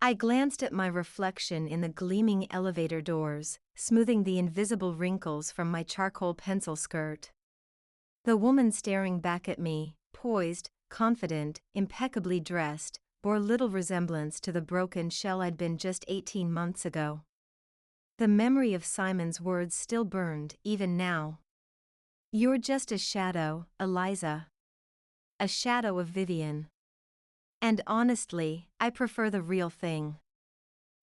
I glanced at my reflection in the gleaming elevator doors, smoothing the invisible wrinkles from my charcoal pencil skirt. The woman staring back at me, poised, confident, impeccably dressed, bore little resemblance to the broken shell I'd been just 18 months ago. The memory of Simon's words still burned, even now. "You're just a shadow, Eliza. A shadow of Vivian. And honestly, I prefer the real thing."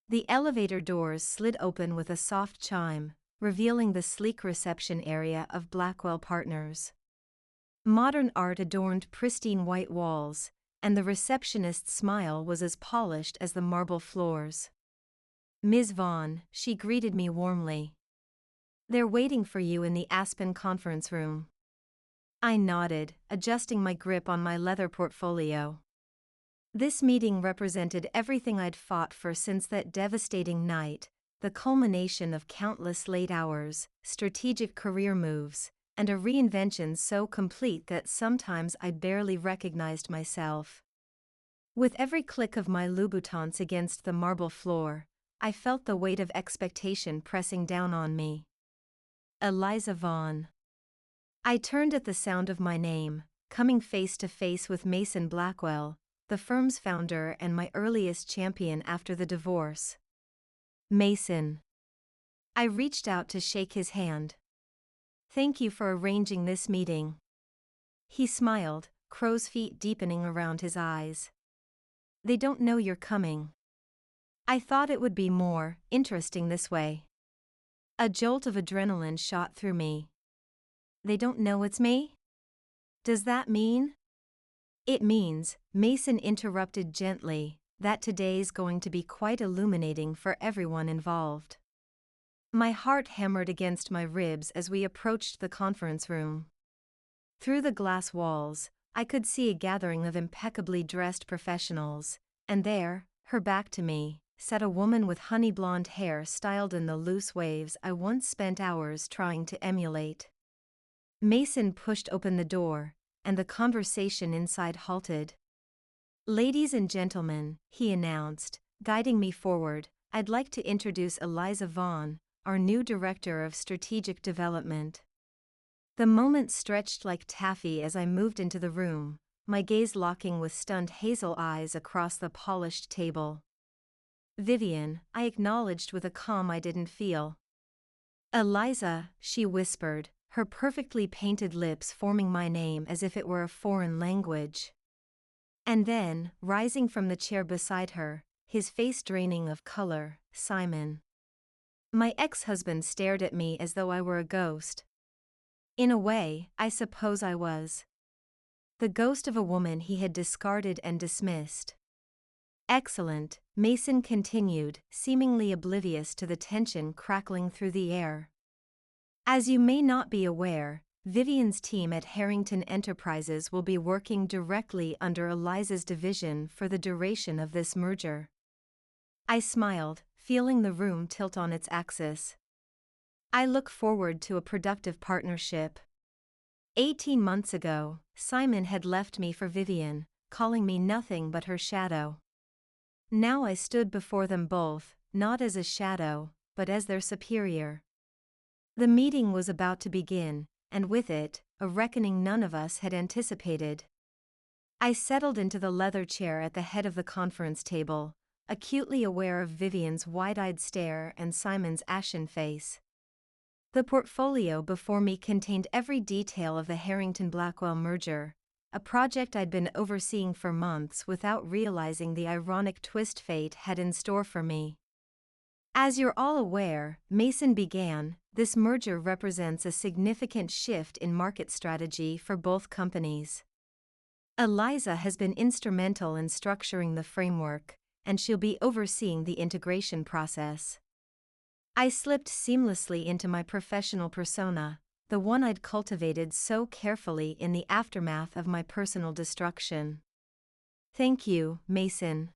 The elevator doors slid open with a soft chime, revealing the sleek reception area of Blackwell Partners. Modern art adorned pristine white walls, and the receptionist's smile was as polished as the marble floors. "Ms. Vaughn," she greeted me warmly. "They're waiting for you in the Aspen conference room." I nodded, adjusting my grip on my leather portfolio. This meeting represented everything I'd fought for since that devastating night, the culmination of countless late hours, strategic career moves, and a reinvention so complete that sometimes I barely recognized myself. With every click of my Louboutins against the marble floor, I felt the weight of expectation pressing down on me. Eliza Vaughn. I turned at the sound of my name, coming face to face with Mason Blackwell, the firm's founder and my earliest champion after the divorce. "Mason." I reached out to shake his hand. "Thank you for arranging this meeting." He smiled, crow's feet deepening around his eyes. "They don't know you're coming. I thought it would be more interesting this way." A jolt of adrenaline shot through me. "They don't know it's me? Does that mean?" "It means," Mason interrupted gently, "that today's going to be quite illuminating for everyone involved." My heart hammered against my ribs as we approached the conference room. Through the glass walls, I could see a gathering of impeccably dressed professionals, and there, her back to me, sat a woman with honey blonde hair styled in the loose waves I once spent hours trying to emulate. Mason pushed open the door, and the conversation inside halted. "Ladies and gentlemen," he announced, guiding me forward, "I'd like to introduce Eliza Vaughn, our new Director of Strategic Development." The moment stretched like taffy as I moved into the room, my gaze locking with stunned hazel eyes across the polished table. "Vivian," I acknowledged with a calm I didn't feel. "Eliza," she whispered, her perfectly painted lips forming my name as if it were a foreign language. And then, rising from the chair beside her, his face draining of color, "Simon." My ex-husband stared at me as though I were a ghost. In a way, I suppose I was. The ghost of a woman he had discarded and dismissed. "Excellent," Mason continued, seemingly oblivious to the tension crackling through the air. "As you may not be aware, Vivian's team at Harrington Enterprises will be working directly under Eliza's division for the duration of this merger." I smiled, feeling the room tilt on its axis. "I look forward to a productive partnership." 18 months ago, Simon had left me for Vivian, calling me nothing but her shadow. Now I stood before them both, not as a shadow, but as their superior. The meeting was about to begin, and with it, a reckoning none of us had anticipated. I settled into the leather chair at the head of the conference table, acutely aware of Vivian's wide-eyed stare and Simon's ashen face. The portfolio before me contained every detail of the Harrington-Blackwell merger, a project I'd been overseeing for months without realizing the ironic twist fate had in store for me. "As you're all aware," Mason began, "this merger represents a significant shift in market strategy for both companies. Eliza has been instrumental in structuring the framework, and she'll be overseeing the integration process." I slipped seamlessly into my professional persona, the one I'd cultivated so carefully in the aftermath of my personal destruction. "Thank you, Mason.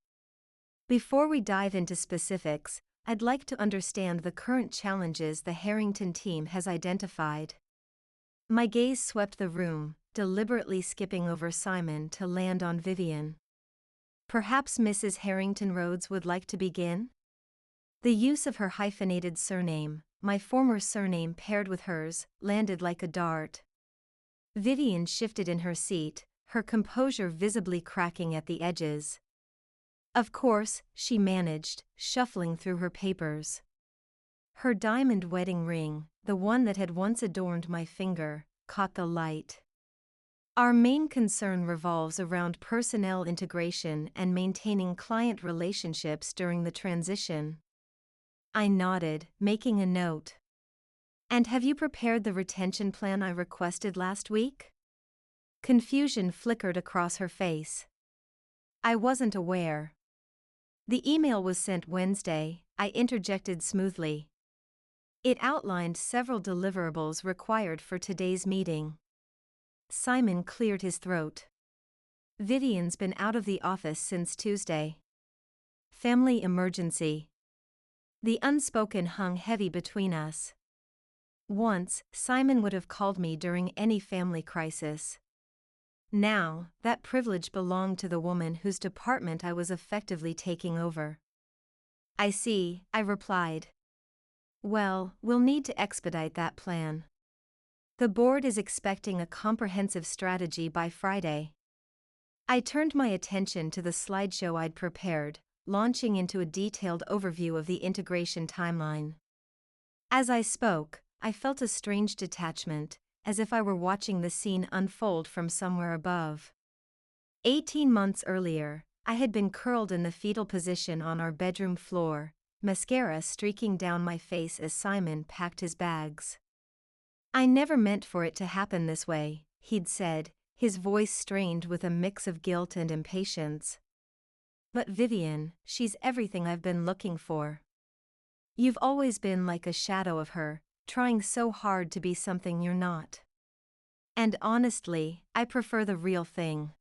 Before we dive into specifics, I'd like to understand the current challenges the Harrington team has identified." My gaze swept the room, deliberately skipping over Simon to land on Vivian. Perhaps Mrs. Harrington Rhodes would like to begin? The use of her hyphenated surname, my former surname paired with hers, landed like a dart. Vivian shifted in her seat, her composure visibly cracking at the edges. Of course, she managed, shuffling through her papers. Her diamond wedding ring, the one that had once adorned my finger, caught the light. Our main concern revolves around personnel integration and maintaining client relationships during the transition. I nodded, making a note. And have you prepared the retention plan I requested last week? Confusion flickered across her face. I wasn't aware. The email was sent Wednesday, I interjected smoothly. It outlined several deliverables required for today's meeting. Simon cleared his throat. Vivian's been out of the office since Tuesday. Family emergency. The unspoken hung heavy between us. Once, Simon would have called me during any family crisis. Now, that privilege belonged to the woman whose department I was effectively taking over. I see, I replied. Well, we'll need to expedite that plan. The board is expecting a comprehensive strategy by Friday. I turned my attention to the slideshow I'd prepared, launching into a detailed overview of the integration timeline. As I spoke, I felt a strange detachment, as if I were watching the scene unfold from somewhere above. 18 months earlier, I had been curled in the fetal position on our bedroom floor, mascara streaking down my face as Simon packed his bags. I never meant for it to happen this way, he'd said, his voice strained with a mix of guilt and impatience. But Vivian, she's everything I've been looking for. You've always been like a shadow of her, trying so hard to be something you're not. And honestly, I prefer the real thing.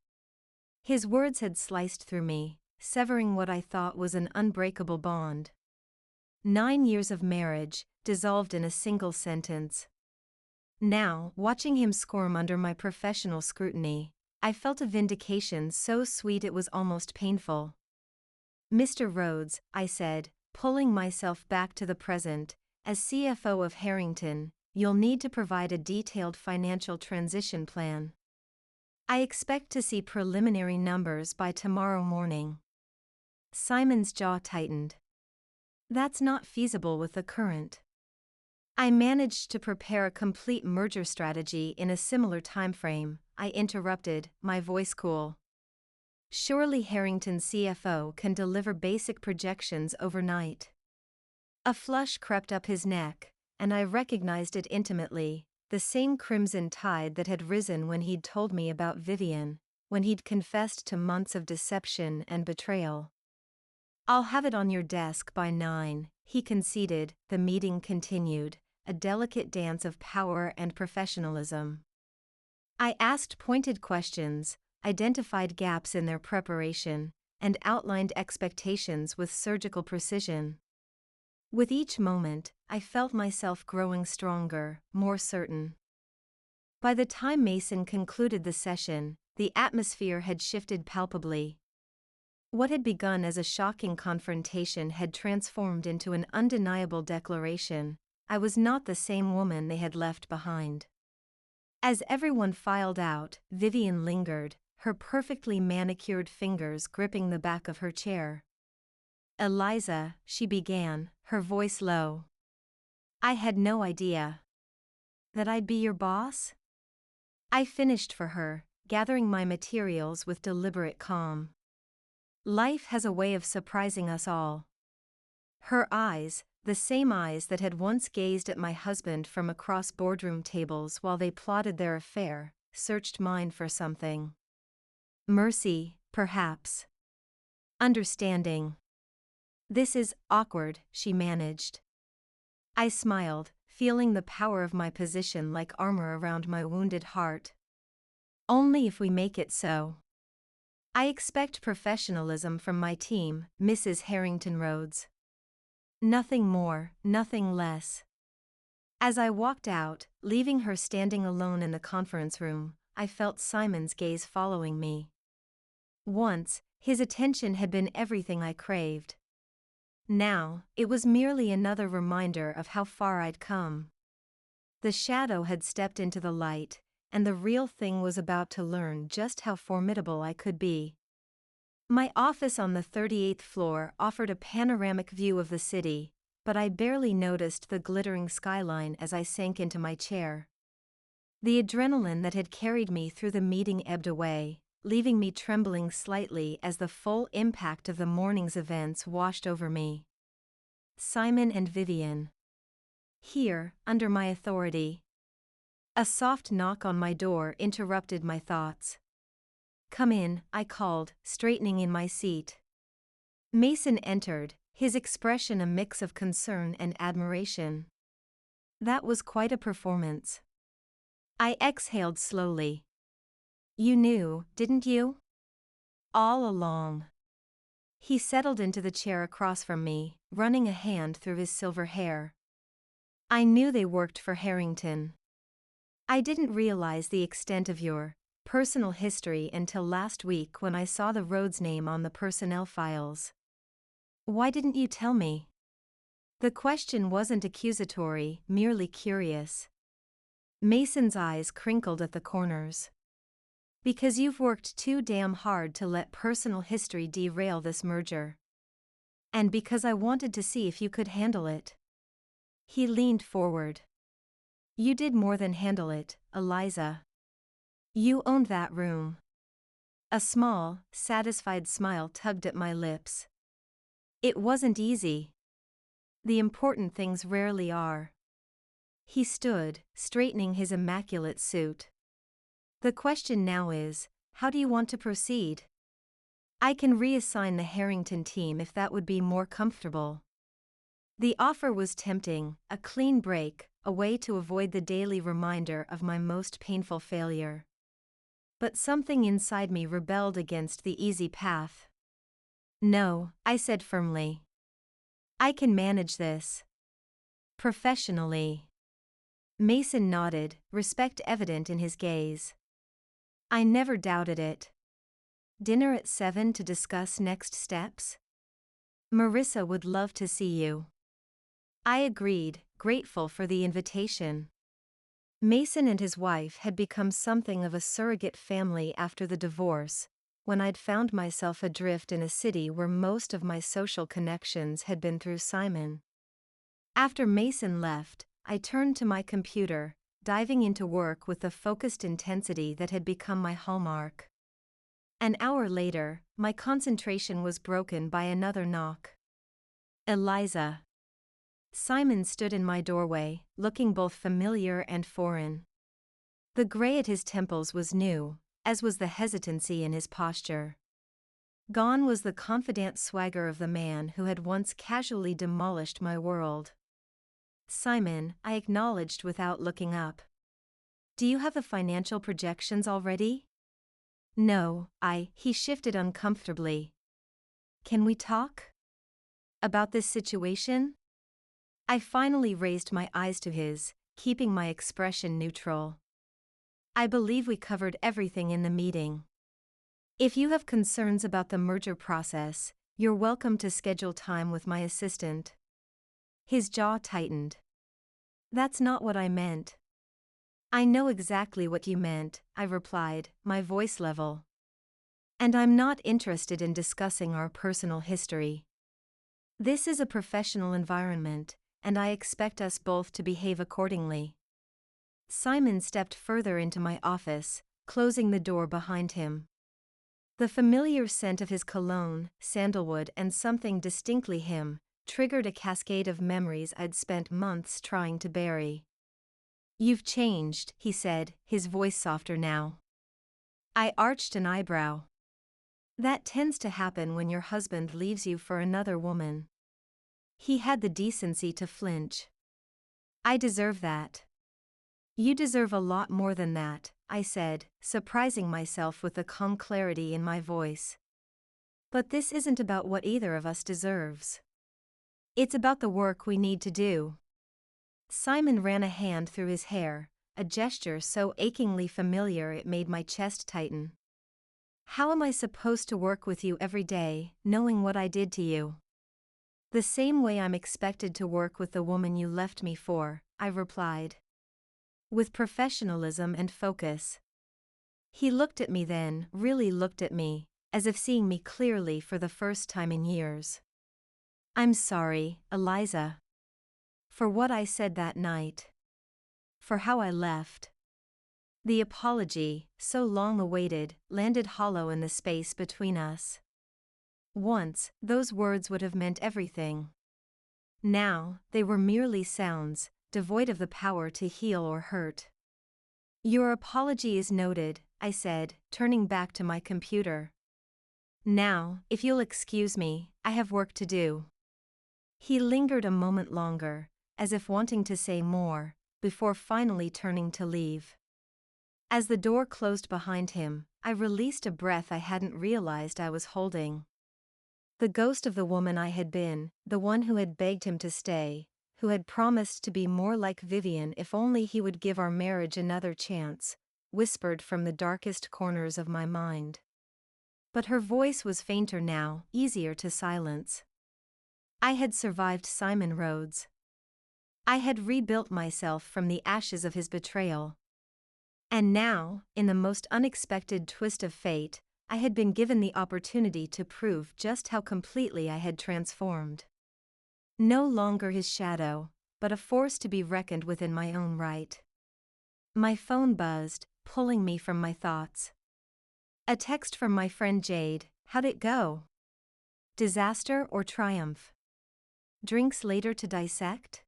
His words had sliced through me, severing what I thought was an unbreakable bond. 9 years of marriage, dissolved in a single sentence. Now, watching him squirm under my professional scrutiny, I felt a vindication so sweet it was almost painful. Mr. Rhodes, I said, pulling myself back to the present, as CFO of Harrington, you'll need to provide a detailed financial transition plan. I expect to see preliminary numbers by tomorrow morning. Simon's jaw tightened. That's not feasible with the current. I managed to prepare a complete merger strategy in a similar timeframe, I interrupted, my voice cool. Surely Harrington's CFO can deliver basic projections overnight. A flush crept up his neck, and I recognized it intimately, the same crimson tide that had risen when he'd told me about Vivian, when he'd confessed to months of deception and betrayal. I'll have it on your desk by 9, he conceded. The meeting continued, a delicate dance of power and professionalism. I asked pointed questions, identified gaps in their preparation, and outlined expectations with surgical precision. With each moment, I felt myself growing stronger, more certain. By the time Mason concluded the session, the atmosphere had shifted palpably. What had begun as a shocking confrontation had transformed into an undeniable declaration: I was not the same woman they had left behind. As everyone filed out, Vivian lingered, her perfectly manicured fingers gripping the back of her chair. Eliza, she began, her voice low. I had no idea. That I'd be your boss? I finished for her, gathering my materials with deliberate calm. Life has a way of surprising us all. Her eyes, the same eyes that had once gazed at my husband from across boardroom tables while they plotted their affair, searched mine for something. Mercy, perhaps. Understanding. This is awkward, she managed. I smiled, feeling the power of my position like armor around my wounded heart. Only if we make it so. I expect professionalism from my team, Mrs. Harrington Rhodes. Nothing more, nothing less. As I walked out, leaving her standing alone in the conference room, I felt Simon's gaze following me. Once, His attention had been everything I craved. Now, it was merely another reminder of how far I'd come. The shadow had stepped into the light, and the real thing was about to learn just how formidable I could be. My office on the 38th floor offered a panoramic view of the city, but I barely noticed the glittering skyline as I sank into my chair. The adrenaline that had carried me through the meeting ebbed away, leaving me trembling slightly as the full impact of the morning's events washed over me. Simon and Vivian. Here, under my authority. A soft knock on my door interrupted my thoughts. "Come in," I called, straightening in my seat. Mason entered, his expression a mix of concern and admiration. That was quite a performance. I exhaled slowly. "You knew, didn't you?" "All along." He settled into the chair across from me, running a hand through his silver hair. "I knew they worked for Harrington. I didn't realize the extent of your personal history until last week when I saw the road's name on the personnel files." "Why didn't you tell me?" The question wasn't accusatory, merely curious. Mason's eyes crinkled at the corners. "Because you've worked too damn hard to let personal history derail this merger. And because I wanted to see if you could handle it." He leaned forward. "You did more than handle it, Eliza. You owned that room." A small, satisfied smile tugged at my lips. "It wasn't easy. The important things rarely are." He stood, straightening his immaculate suit. "The question now is, how do you want to proceed? I can reassign the Harrington team if that would be more comfortable." The offer was tempting, a clean break, a way to avoid the daily reminder of my most painful failure. But something inside me rebelled against the easy path. "No," I said firmly. "I can manage this. Professionally." Mason nodded, respect evident in his gaze. I never doubted it. "Dinner at 7 to discuss next steps? Marissa would love to see you." I agreed, grateful for the invitation. Mason and his wife had become something of a surrogate family after the divorce, when I'd found myself adrift in a city where most of my social connections had been through Simon. After Mason left, I turned to my computer, diving into work with the focused intensity that had become my hallmark. An hour later, my concentration was broken by another knock. "Eliza." Simon stood in my doorway, looking both familiar and foreign. The gray at his temples was new, as was the hesitancy in his posture. Gone was the confident swagger of the man who had once casually demolished my world. "Simon," I acknowledged without looking up. "Do you have the financial projections already?" "No, He shifted uncomfortably. "Can we talk? About this situation?" I finally raised my eyes to his, keeping my expression neutral. "I believe we covered everything in the meeting. If you have concerns about the merger process, you're welcome to schedule time with my assistant." His jaw tightened. "That's not what I meant." "I know exactly what you meant," I replied, my voice level. "And I'm not interested in discussing our personal history. This is a professional environment, and I expect us both to behave accordingly." Simon stepped further into my office, closing the door behind him. The familiar scent of his cologne, sandalwood and something distinctly him, triggered a cascade of memories I'd spent months trying to bury. "You've changed," he said, his voice softer now. I arched an eyebrow. "That tends to happen when your husband leaves you for another woman." He had the decency to flinch. "I deserve that." "You deserve a lot more than that," I said, surprising myself with the calm clarity in my voice. "But this isn't about what either of us deserves. It's about the work we need to do." Simon ran a hand through his hair, a gesture so achingly familiar it made my chest tighten. How am I supposed to work with you every day, knowing what I did to you? The same way I'm expected to work with the woman you left me for, I replied. With professionalism and focus. He looked at me then, really looked at me, as if seeing me clearly for the first time in years. I'm sorry, Eliza. For what I said that night. For how I left. The apology, so long awaited, landed hollow in the space between us. Once, those words would have meant everything. Now, they were merely sounds, devoid of the power to heal or hurt. Your apology is noted, I said, turning back to my computer. Now, if you'll excuse me, I have work to do. He lingered a moment longer, as if wanting to say more, before finally turning to leave. As the door closed behind him, I released a breath I hadn't realized I was holding. The ghost of the woman I had been, the one who had begged him to stay, who had promised to be more like Vivian if only he would give our marriage another chance, whispered from the darkest corners of my mind. But her voice was fainter now, easier to silence. I had survived Simon Rhodes. I had rebuilt myself from the ashes of his betrayal. And now, in the most unexpected twist of fate, I had been given the opportunity to prove just how completely I had transformed. No longer his shadow, but a force to be reckoned with in my own right. My phone buzzed, pulling me from my thoughts. A text from my friend Jade. How'd it go? Disaster or triumph? Drinks later to dissect?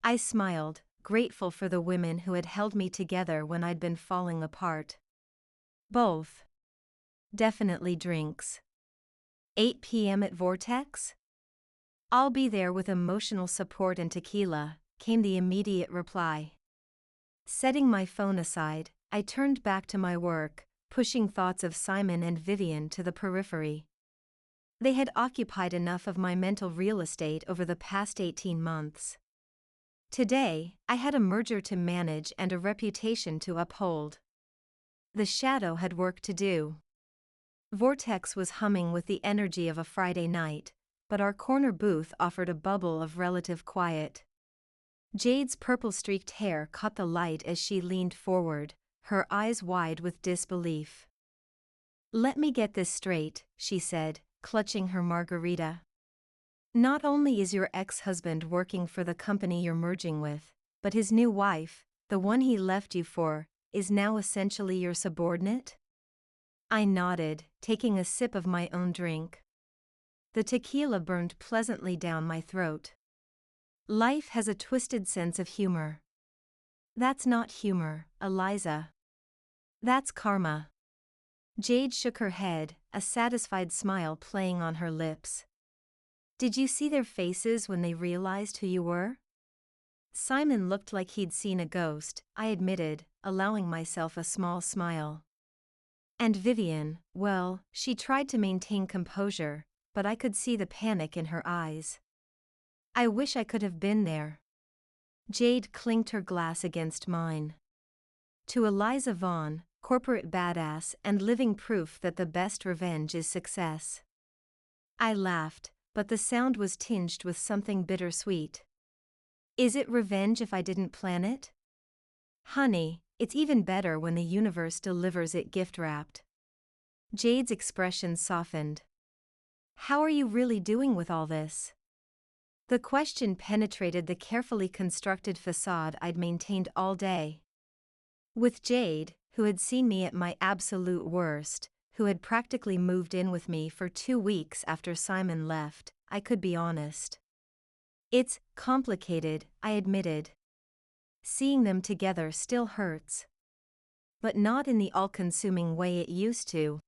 I smiled, grateful for the women who had held me together when I'd been falling apart. Both. Definitely drinks. 8 p.m. at Vortex? I'll be there with emotional support and tequila, came the immediate reply. Setting my phone aside, I turned back to my work, pushing thoughts of Simon and Vivian to the periphery. They had occupied enough of my mental real estate over the past 18 months. Today, I had a merger to manage and a reputation to uphold. The shadow had work to do. Vortex was humming with the energy of a Friday night, but our corner booth offered a bubble of relative quiet. Jade's purple-streaked hair caught the light as she leaned forward, her eyes wide with disbelief. Let me get this straight, she said, clutching her margarita. Not only is your ex-husband working for the company you're merging with, but his new wife, the one he left you for, is now essentially your subordinate? I nodded, taking a sip of my own drink. The tequila burned pleasantly down my throat. Life has a twisted sense of humor. That's not humor, Eliza. That's karma. Jade shook her head, a satisfied smile playing on her lips. Did you see their faces when they realized who you were? Simon looked like he'd seen a ghost, I admitted, allowing myself a small smile. And Vivian, well, she tried to maintain composure, but I could see the panic in her eyes. I wish I could have been there. Jade clinked her glass against mine. To Eliza Vaughn, corporate badass and living proof that the best revenge is success. I laughed, but the sound was tinged with something bittersweet. Is it revenge if I didn't plan it? Honey, it's even better when the universe delivers it gift-wrapped. Jade's expression softened. How are you really doing with all this? The question penetrated the carefully constructed facade I'd maintained all day. With Jade, who had seen me at my absolute worst, who had practically moved in with me for 2 weeks after Simon left, I could be honest. It's complicated, I admitted. Seeing them together still hurts. But not in the all-consuming way it used to.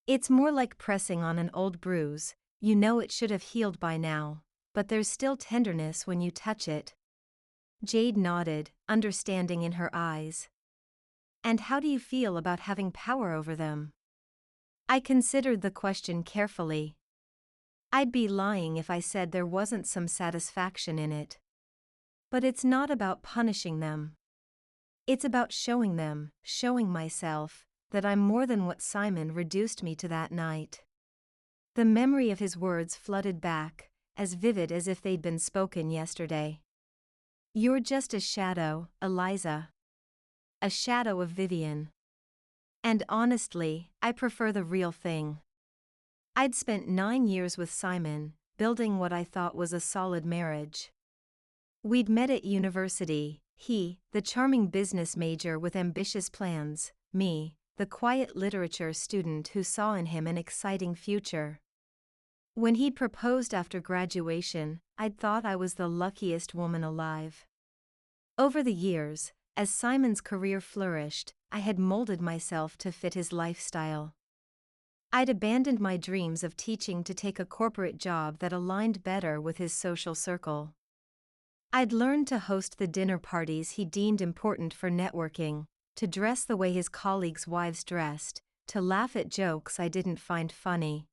It's more like pressing on an old bruise, you know it should have healed by now, but there's still tenderness when you touch it. Jade nodded, understanding in her eyes. And how do you feel about having power over them? I considered the question carefully. I'd be lying if I said there wasn't some satisfaction in it. But it's not about punishing them. It's about showing them, showing myself, that I'm more than what Simon reduced me to that night. The memory of his words flooded back, as vivid as if they'd been spoken yesterday. You're just a shadow, Eliza. A shadow of Vivian. And honestly, I prefer the real thing. I'd spent 9 years with Simon, building what I thought was a solid marriage. We'd met at university, he, the charming business major with ambitious plans, me, the quiet literature student who saw in him an exciting future. When he'd proposed after graduation, I'd thought I was the luckiest woman alive. Over the years, as Simon's career flourished, I had molded myself to fit his lifestyle. I'd abandoned my dreams of teaching to take a corporate job that aligned better with his social circle. I'd learned to host the dinner parties he deemed important for networking, to dress the way his colleagues' wives dressed, to laugh at jokes I didn't find funny.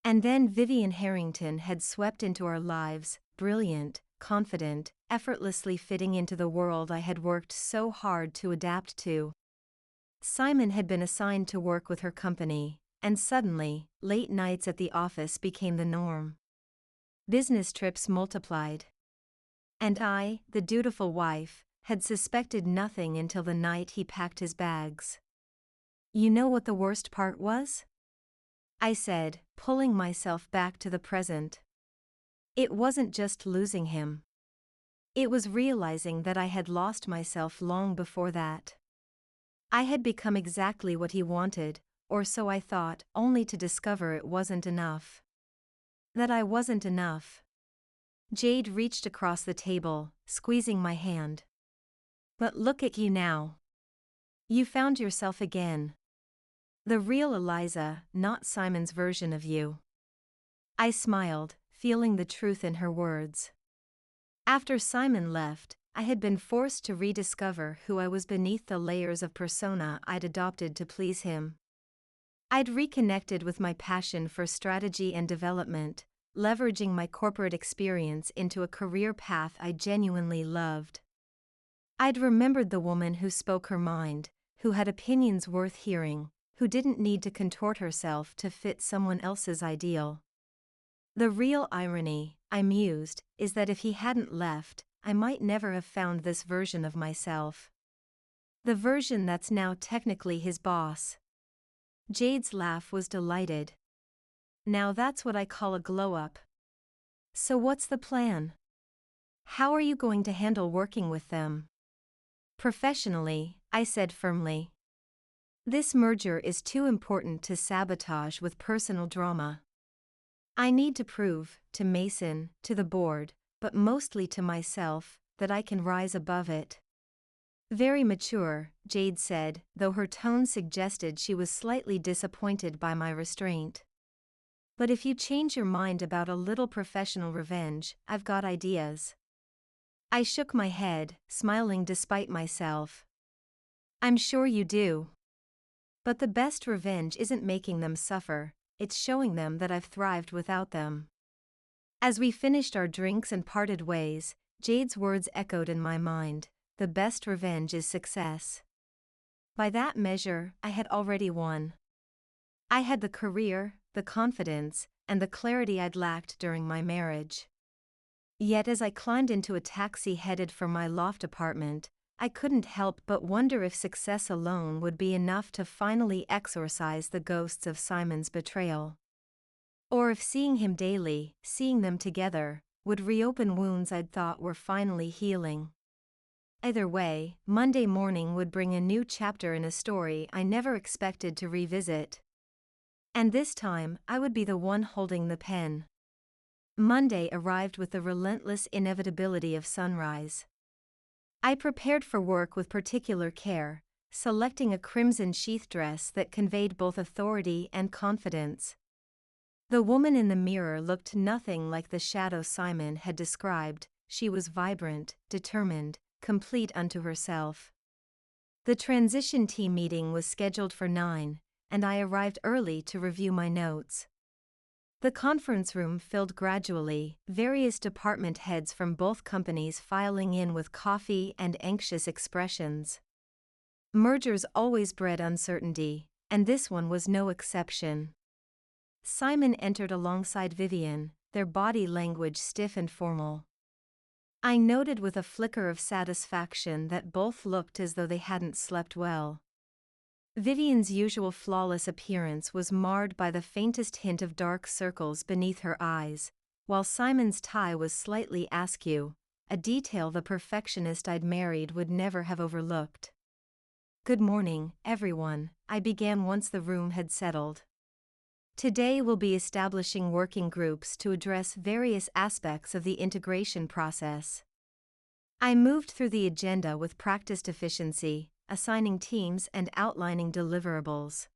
And then Vivian Harrington had swept into our lives, brilliant, confident, effortlessly fitting into the world I had worked so hard to adapt to. Simon had been assigned to work with her company, and suddenly, late nights at the office became the norm. Business trips multiplied. And I, the dutiful wife, had suspected nothing until the night he packed his bags. You know what the worst part was? I said, pulling myself back to the present. It wasn't just losing him. It was realizing that I had lost myself long before that. I had become exactly what he wanted, or so I thought, only to discover it wasn't enough. That I wasn't enough. Jade reached across the table, squeezing my hand. But look at you now. You found yourself again. The real Eliza, not Simon's version of you. I smiled, feeling the truth in her words. After Simon left, I had been forced to rediscover who I was beneath the layers of persona I'd adopted to please him. I'd reconnected with my passion for strategy and development, leveraging my corporate experience into a career path I genuinely loved. I'd remembered the woman who spoke her mind, who had opinions worth hearing, who didn't need to contort herself to fit someone else's ideal. The real irony, I mused, is that if he hadn't left, I might never have found this version of myself. The version that's now technically his boss. Jade's laugh was delighted. Now that's what I call a glow-up. So what's the plan? How are you going to handle working with them? Professionally, I said firmly. This merger is too important to sabotage with personal drama. I need to prove, to Mason, to the board, but mostly to myself, that I can rise above it. Very mature, Jade said, though her tone suggested she was slightly disappointed by my restraint. But if you change your mind about a little professional revenge, I've got ideas. I shook my head, smiling despite myself. I'm sure you do. But the best revenge isn't making them suffer, it's showing them that I've thrived without them. As we finished our drinks and parted ways, Jade's words echoed in my mind, the best revenge is success. By that measure, I had already won. I had the career, the confidence, and the clarity I'd lacked during my marriage. Yet as I climbed into a taxi headed for my loft apartment, I couldn't help but wonder if success alone would be enough to finally exorcise the ghosts of Simon's betrayal. Or if seeing him daily, seeing them together, would reopen wounds I'd thought were finally healing. Either way, Monday morning would bring a new chapter in a story I never expected to revisit. And this time, I would be the one holding the pen. Monday arrived with the relentless inevitability of sunrise. I prepared for work with particular care, selecting a crimson sheath dress that conveyed both authority and confidence. The woman in the mirror looked nothing like the shadow Simon had described. She was vibrant, determined, complete unto herself. The transition team meeting was scheduled for 9, and I arrived early to review my notes. The conference room filled gradually, various department heads from both companies filing in with coffee and anxious expressions. Mergers always bred uncertainty, and this one was no exception. Simon entered alongside Vivian, their body language stiff and formal. I noted with a flicker of satisfaction that both looked as though they hadn't slept well. Vivian's usual flawless appearance was marred by the faintest hint of dark circles beneath her eyes, while Simon's tie was slightly askew, a detail the perfectionist I'd married would never have overlooked. "Good morning, everyone," I began once the room had settled. "Today we'll be establishing working groups to address various aspects of the integration process." I moved through the agenda with practiced efficiency, assigning teams and outlining deliverables.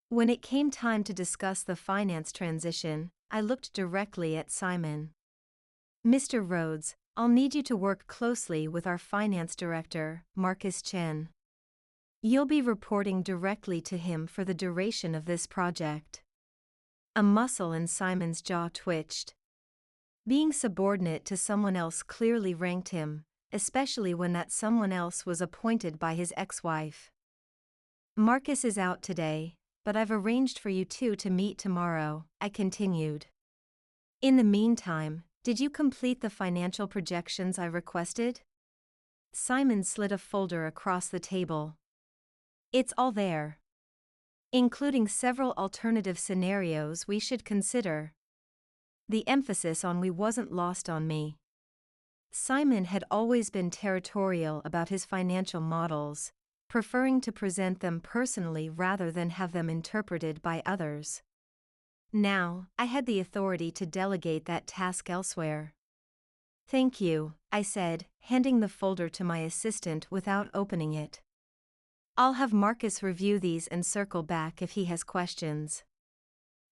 When it came time to discuss the finance transition, I looked directly at Simon. "Mr. Rhodes, I'll need you to work closely with our finance director, Marcus Chen. You'll be reporting directly to him for the duration of this project." A muscle in Simon's jaw twitched. Being subordinate to someone else clearly ranked him, especially when that someone else was appointed by his ex-wife. "Marcus is out today, but I've arranged for you two to meet tomorrow," I continued. "In the meantime, did you complete the financial projections I requested?" Simon slid a folder across the table. "It's all there, including several alternative scenarios we should consider." The emphasis on "we" wasn't lost on me. Simon had always been territorial about his financial models, preferring to present them personally rather than have them interpreted by others. Now, I had the authority to delegate that task elsewhere. "Thank you," I said, handing the folder to my assistant without opening it. "I'll have Marcus review these and circle back if he has questions."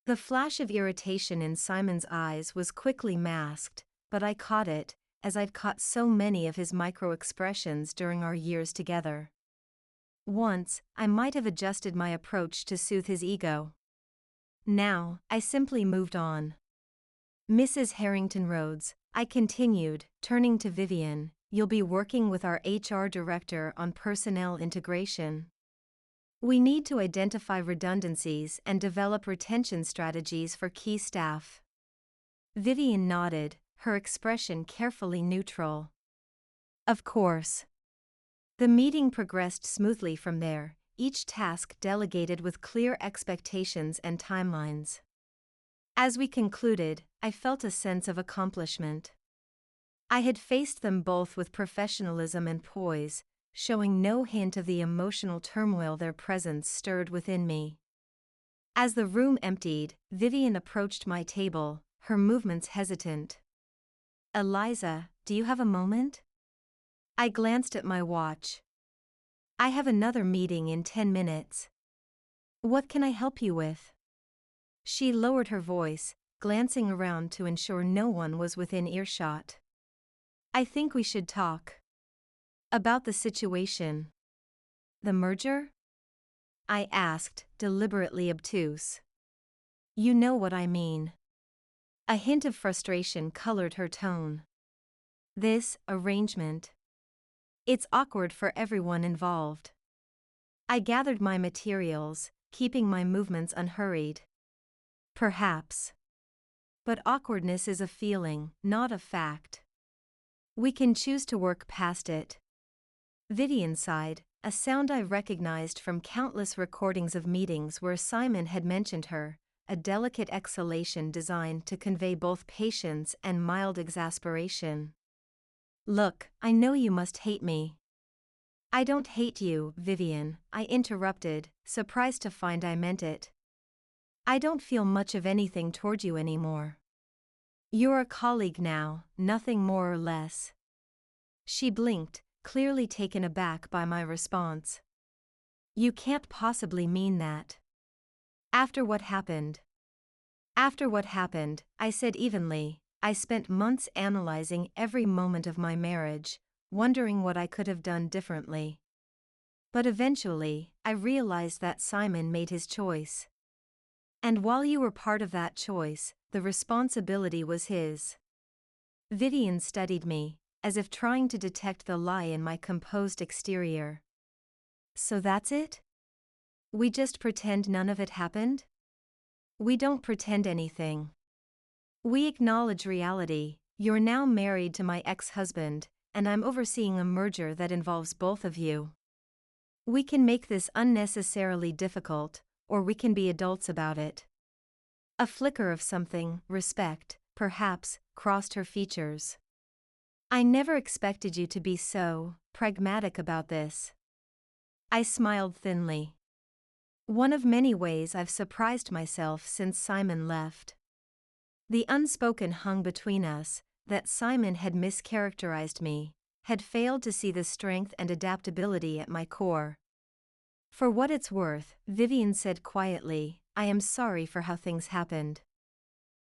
The flash of irritation in Simon's eyes was quickly masked, but I caught it, as I'd caught so many of his micro-expressions during our years together. Once, I might have adjusted my approach to soothe his ego. Now, I simply moved on. "Mrs. Harrington Rhodes," I continued, turning to Vivian, "you'll be working with our HR director on personnel integration. We need to identify redundancies and develop retention strategies for key staff." Vivian nodded, her expression carefully neutral. "Of course." The meeting progressed smoothly from there, each task delegated with clear expectations and timelines. As we concluded, I felt a sense of accomplishment. I had faced them both with professionalism and poise, showing no hint of the emotional turmoil their presence stirred within me. As the room emptied, Vivian approached my table, her movements hesitant. "Eliza, do you have a moment?" I glanced at my watch. "I have another meeting in 10 minutes. What can I help you with?" She lowered her voice, glancing around to ensure no one was within earshot. "I think we should talk about the situation." "The merger?" I asked, deliberately obtuse. "You know what I mean." A hint of frustration colored her tone. "This arrangement. It's awkward for everyone involved." I gathered my materials, keeping my movements unhurried. "Perhaps. But awkwardness is a feeling, not a fact. We can choose to work past it." Vivian sighed, a sound I recognized from countless recordings of meetings where Simon had mentioned her, a delicate exhalation designed to convey both patience and mild exasperation. "Look, I know you must hate me." "I don't hate you, Vivian," I interrupted, surprised to find I meant it. "I don't feel much of anything toward you anymore. You're a colleague now, nothing more or less." She blinked, clearly taken aback by my response. "You can't possibly mean that." "After what happened?" "After what happened," I said evenly. "I spent months analyzing every moment of my marriage, wondering what I could have done differently. But eventually, I realized that Simon made his choice. And while you were part of that choice, the responsibility was his." Vivian studied me, as if trying to detect the lie in my composed exterior. So that's it? We just pretend none of it happened? We don't pretend anything. We acknowledge reality. You're now married to my ex-husband, and I'm overseeing a merger that involves both of you. We can make this unnecessarily difficult, or we can be adults about it. A flicker of something, respect, perhaps, crossed her features. I never expected you to be so pragmatic about this. I smiled thinly. One of many ways I've surprised myself since Simon left. The unspoken hung between us, that Simon had mischaracterized me, had failed to see the strength and adaptability at my core. For what it's worth, Vivian said quietly, I am sorry for how things happened.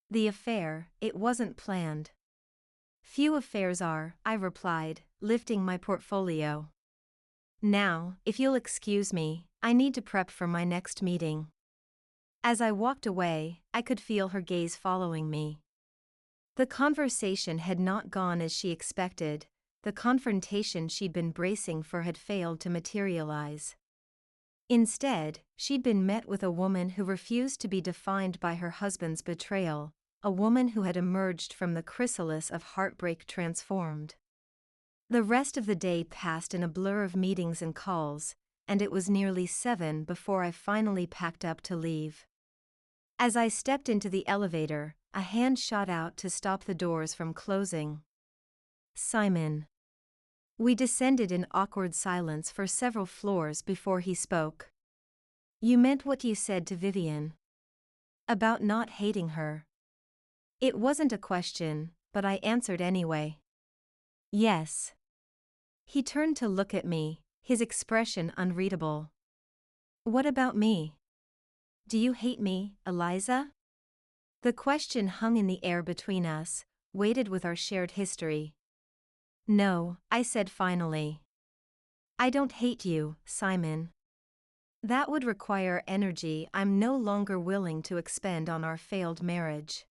The affair, it wasn't planned. Few affairs are, I replied, lifting my portfolio. Now, if you'll excuse me, I need to prep for my next meeting. As I walked away, I could feel her gaze following me. The conversation had not gone as she expected, the confrontation she'd been bracing for had failed to materialize. Instead, she'd been met with a woman who refused to be defined by her husband's betrayal, a woman who had emerged from the chrysalis of heartbreak transformed. The rest of the day passed in a blur of meetings and calls, and it was nearly 7 before I finally packed up to leave. As I stepped into the elevator, a hand shot out to stop the doors from closing. Simon. We descended in awkward silence for several floors before he spoke. You meant what you said to Vivian. About not hating her. It wasn't a question, but I answered anyway. Yes. He turned to look at me, his expression unreadable. What about me? Do you hate me, Eliza? The question hung in the air between us, weighted with our shared history. No, I said finally. I don't hate you, Simon. That would require energy I'm no longer willing to expend on our failed marriage.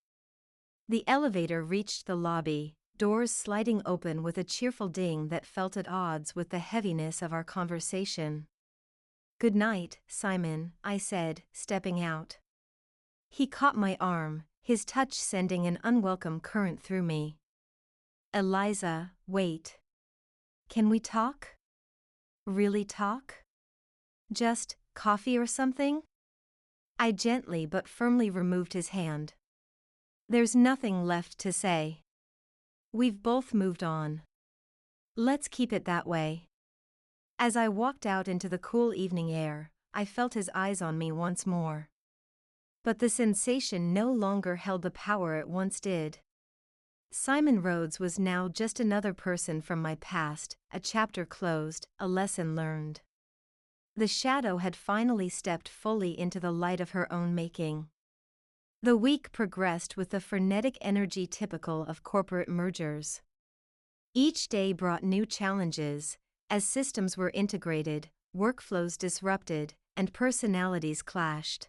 The elevator reached the lobby, doors sliding open with a cheerful ding that felt at odds with the heaviness of our conversation. Good night, Simon, I said, stepping out. He caught my arm, his touch sending an unwelcome current through me. Eliza, wait. Can we talk? Really talk? Just coffee or something? I gently but firmly removed his hand. There's nothing left to say. We've both moved on. Let's keep it that way. As I walked out into the cool evening air, I felt his eyes on me once more. But the sensation no longer held the power it once did. Simon Rhodes was now just another person from my past, a chapter closed, a lesson learned. The shadow had finally stepped fully into the light of her own making. The week progressed with the frenetic energy typical of corporate mergers. Each day brought new challenges, as systems were integrated, workflows disrupted, and personalities clashed.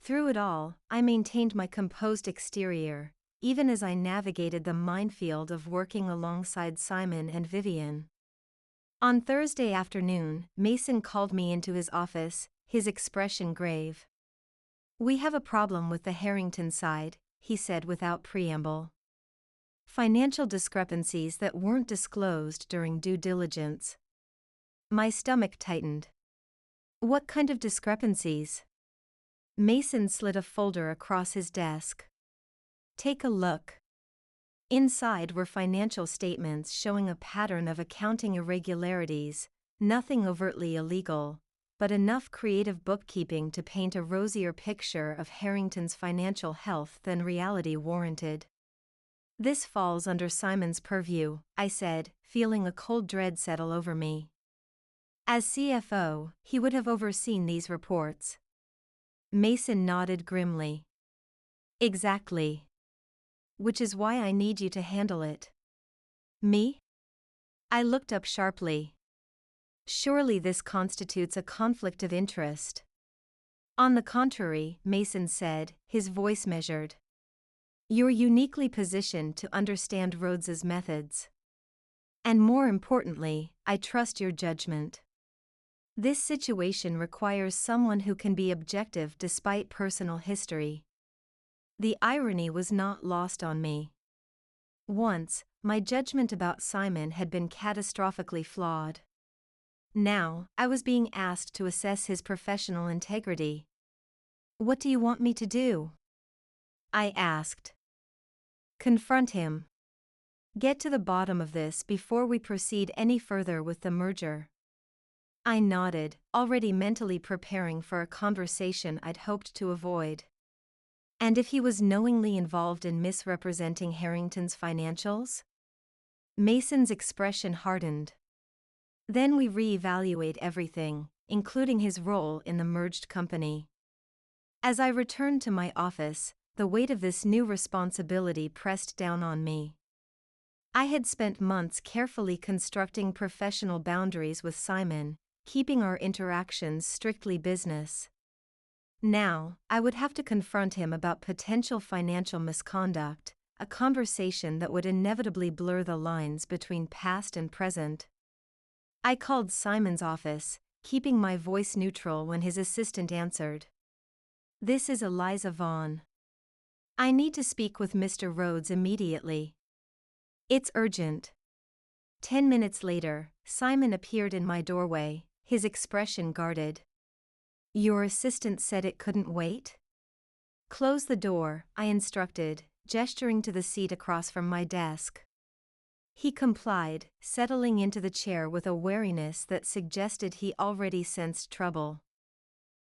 Through it all, I maintained my composed exterior, even as I navigated the minefield of working alongside Simon and Vivian. On Thursday afternoon, Mason called me into his office, his expression grave. We have a problem with the Harrington side, he said without preamble. Financial discrepancies that weren't disclosed during due diligence. My stomach tightened. What kind of discrepancies? Mason slid a folder across his desk. Take a look. Inside were financial statements showing a pattern of accounting irregularities, nothing overtly illegal, but enough creative bookkeeping to paint a rosier picture of Harrington's financial health than reality warranted. This falls under Simon's purview, I said, feeling a cold dread settle over me. As CFO, he would have overseen these reports. Mason nodded grimly. Exactly. Which is why I need you to handle it. Me? I looked up sharply. Surely this constitutes a conflict of interest. On the contrary, Mason said, his voice measured. You're uniquely positioned to understand Rhodes's methods. And more importantly, I trust your judgment. This situation requires someone who can be objective despite personal history. The irony was not lost on me. Once, my judgment about Simon had been catastrophically flawed. Now, I was being asked to assess his professional integrity. "What do you want me to do?" I asked. "Confront him. Get to the bottom of this before we proceed any further with the merger." I nodded, already mentally preparing for a conversation I'd hoped to avoid. And if he was knowingly involved in misrepresenting Harrington's financials? Mason's expression hardened. Then we reevaluate everything, including his role in the merged company. As I returned to my office, the weight of this new responsibility pressed down on me. I had spent months carefully constructing professional boundaries with Simon, keeping our interactions strictly business. Now, I would have to confront him about potential financial misconduct, a conversation that would inevitably blur the lines between past and present. I called Simon's office, keeping my voice neutral when his assistant answered. "This is Eliza Vaughn. I need to speak with Mr. Rhodes immediately." "It's urgent." 10 minutes later, Simon appeared in my doorway, his expression guarded. "Your assistant said it couldn't wait?" "Close the door," I instructed, gesturing to the seat across from my desk. He complied, settling into the chair with a wariness that suggested he already sensed trouble.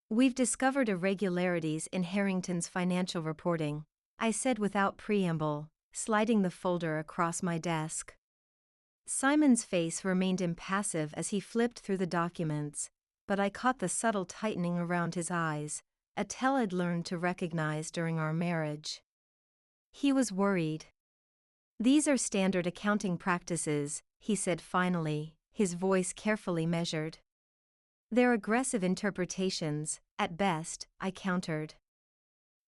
"We've discovered irregularities in Harrington's financial reporting," I said without preamble, sliding the folder across my desk. Simon's face remained impassive as he flipped through the documents, but I caught the subtle tightening around his eyes, a tell I'd learned to recognize during our marriage. He was worried. "These are standard accounting practices," he said finally, his voice carefully measured. "They're aggressive interpretations, at best," I countered.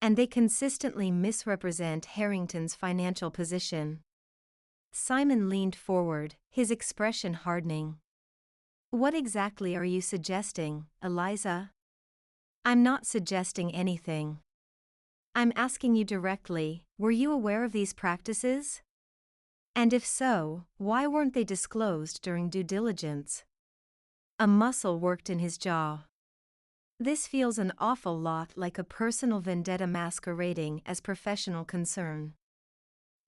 "And they consistently misrepresent Harrington's financial position." Simon leaned forward, his expression hardening. "What exactly are you suggesting, Eliza?" "I'm not suggesting anything. I'm asking you directly, were you aware of these practices? And if so, why weren't they disclosed during due diligence?" A muscle worked in his jaw. "This feels an awful lot like a personal vendetta masquerading as professional concern."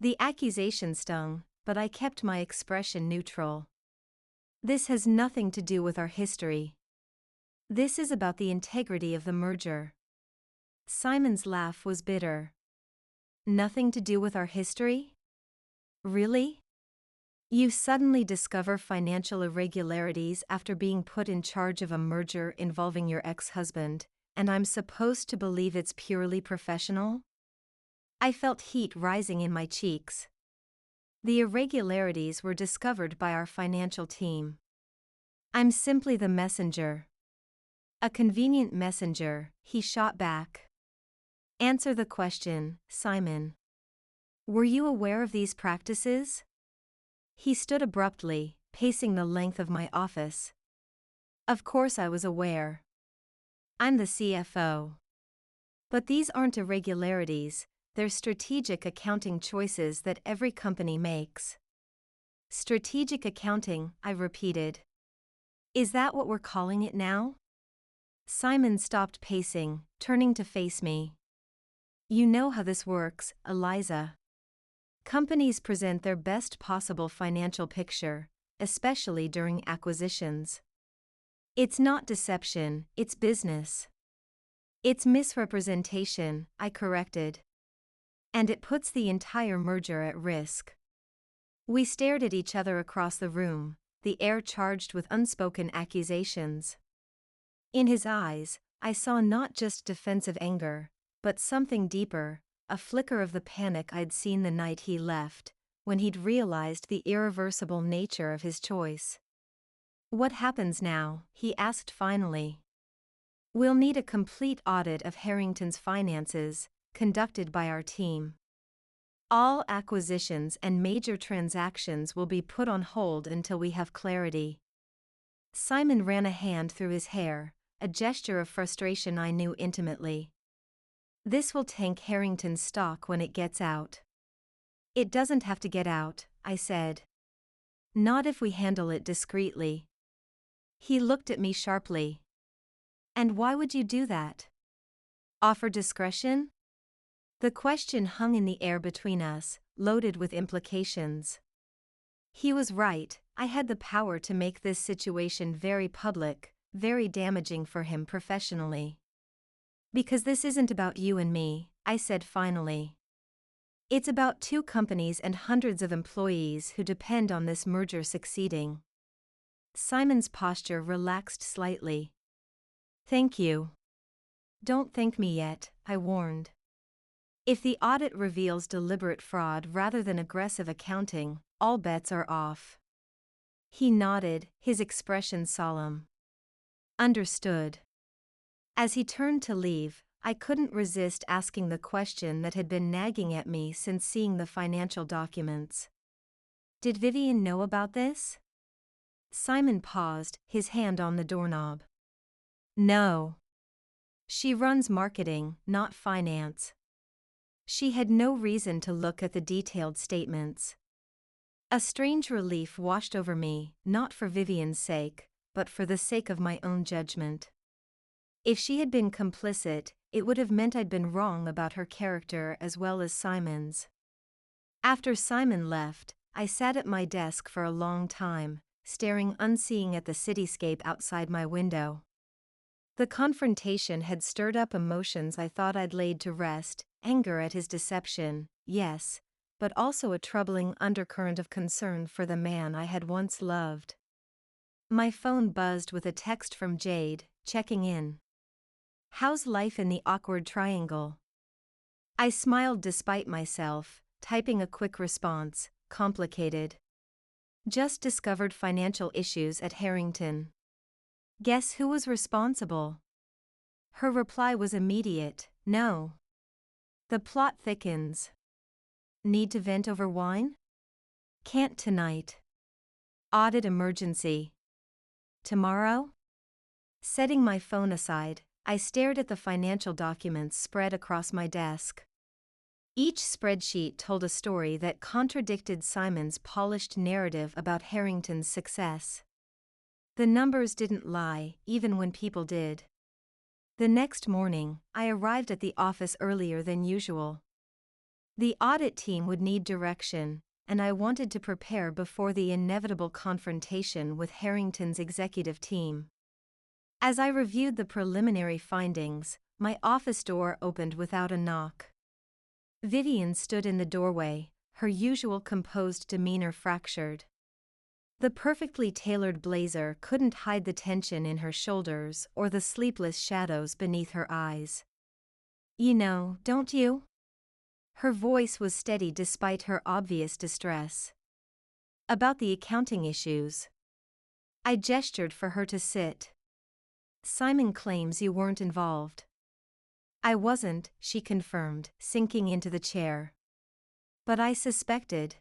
The accusation stung, but I kept my expression neutral. "This has nothing to do with our history. This is about the integrity of the merger." Simon's laugh was bitter. "Nothing to do with our history? Really? You suddenly discover financial irregularities after being put in charge of a merger involving your ex-husband, and I'm supposed to believe it's purely professional?" I felt heat rising in my cheeks. "The irregularities were discovered by our financial team. I'm simply the messenger." "A convenient messenger," he shot back. "Answer the question, Simon. Were you aware of these practices?" He stood abruptly, pacing the length of my office. "Of course I was aware. I'm the CFO. But these aren't irregularities, they're strategic accounting choices that every company makes." "Strategic accounting," I repeated. "Is that what we're calling it now?" Simon stopped pacing, turning to face me. "You know how this works, Eliza. Companies present their best possible financial picture, especially during acquisitions. It's not deception, it's business." "It's misrepresentation," I corrected. "And it puts the entire merger at risk." We stared at each other across the room, the air charged with unspoken accusations. In his eyes, I saw not just defensive anger, but something deeper, a flicker of the panic I'd seen the night he left, when he'd realized the irreversible nature of his choice. "What happens now?" he asked finally. "We'll need a complete audit of Harrington's finances, conducted by our team. All acquisitions and major transactions will be put on hold until we have clarity." Simon ran a hand through his hair, a gesture of frustration I knew intimately. This will tank Harrington's stock when it gets out. It doesn't have to get out, I said. Not if we handle it discreetly. He looked at me sharply. And why would you do that? Offer discretion? The question hung in the air between us, loaded with implications. He was right, I had the power to make this situation very public, very damaging for him professionally. Because this isn't about you and me, I said finally. It's about 2 companies and hundreds of employees who depend on this merger succeeding. Simon's posture relaxed slightly. Thank you. Don't thank me yet, I warned. If the audit reveals deliberate fraud rather than aggressive accounting, all bets are off. He nodded, his expression solemn. Understood. As he turned to leave, I couldn't resist asking the question that had been nagging at me since seeing the financial documents. Did Vivian know about this? Simon paused, his hand on the doorknob. No. She runs marketing, not finance. She had no reason to look at the detailed statements. A strange relief washed over me, not for Vivian's sake, but for the sake of my own judgment. If she had been complicit, it would have meant I'd been wrong about her character as well as Simon's. After Simon left, I sat at my desk for a long time, staring unseeing at the cityscape outside my window. The confrontation had stirred up emotions I thought I'd laid to rest, anger at his deception, yes, but also a troubling undercurrent of concern for the man I had once loved. My phone buzzed with a text from Jade, checking in. How's life in the awkward triangle? I smiled despite myself, typing a quick response, complicated. Just discovered financial issues at Harrington. Guess who was responsible? Her reply was immediate, no. The plot thickens. Need to vent over wine? Can't tonight. Audit emergency. Tomorrow? Setting my phone aside, I stared at the financial documents spread across my desk. Each spreadsheet told a story that contradicted Simon's polished narrative about Harrington's success. The numbers didn't lie, even when people did. The next morning, I arrived at the office earlier than usual. The audit team would need direction, and I wanted to prepare before the inevitable confrontation with Harrington's executive team. As I reviewed the preliminary findings, my office door opened without a knock. Vivian stood in the doorway, her usual composed demeanor fractured. The perfectly tailored blazer couldn't hide the tension in her shoulders or the sleepless shadows beneath her eyes. You know, don't you? Her voice was steady despite her obvious distress. About the accounting issues. I gestured for her to sit. Simon claims you weren't involved. I wasn't, she confirmed, sinking into the chair. But I suspected.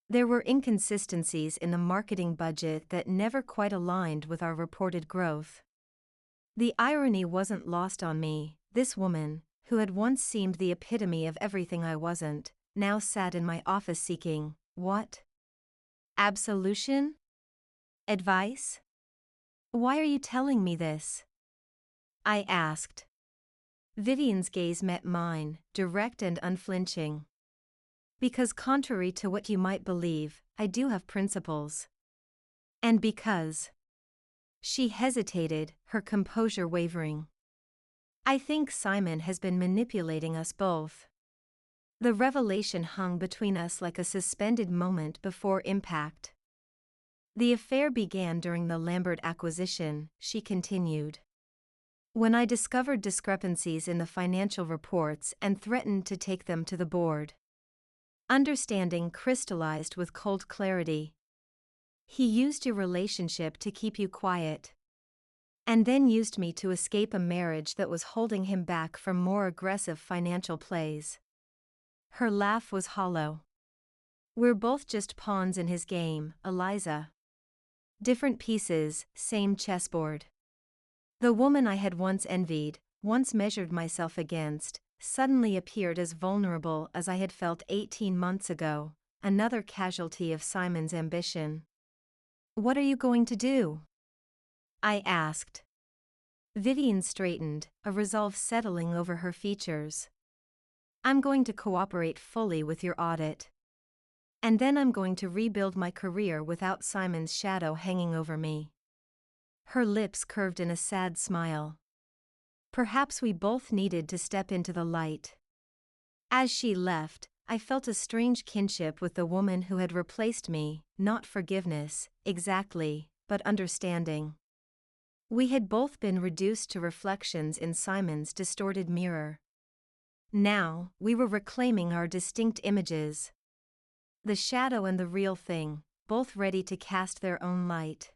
There were inconsistencies in the marketing budget that never quite aligned with our reported growth. The irony wasn't lost on me. This woman, who had once seemed the epitome of everything I wasn't, now sat in my office seeking, what? Absolution? Advice? Why are you telling me this? I asked. Vivian's gaze met mine, direct and unflinching. Because contrary to what you might believe, I do have principles. And because. She hesitated, her composure wavering. I think Simon has been manipulating us both. The revelation hung between us like a suspended moment before impact. The affair began during the Lambert acquisition, she continued. When I discovered discrepancies in the financial reports and threatened to take them to the board. Understanding crystallized with cold clarity. He used your relationship to keep you quiet. And then used me to escape a marriage that was holding him back from more aggressive financial plays. Her laugh was hollow. We're both just pawns in his game, Eliza. Different pieces, same chessboard. The woman I had once envied, once measured myself against, suddenly appeared as vulnerable as I had felt 18 months ago, another casualty of Simon's ambition. "What are you going to do?" I asked. Vivian straightened, a resolve settling over her features. "I'm going to cooperate fully with your audit. And then I'm going to rebuild my career without Simon's shadow hanging over me." Her lips curved in a sad smile. Perhaps we both needed to step into the light. As she left, I felt a strange kinship with the woman who had replaced me, not forgiveness, exactly, but understanding. We had both been reduced to reflections in Simon's distorted mirror. Now, we were reclaiming our distinct images. The shadow and the real thing, both ready to cast their own light.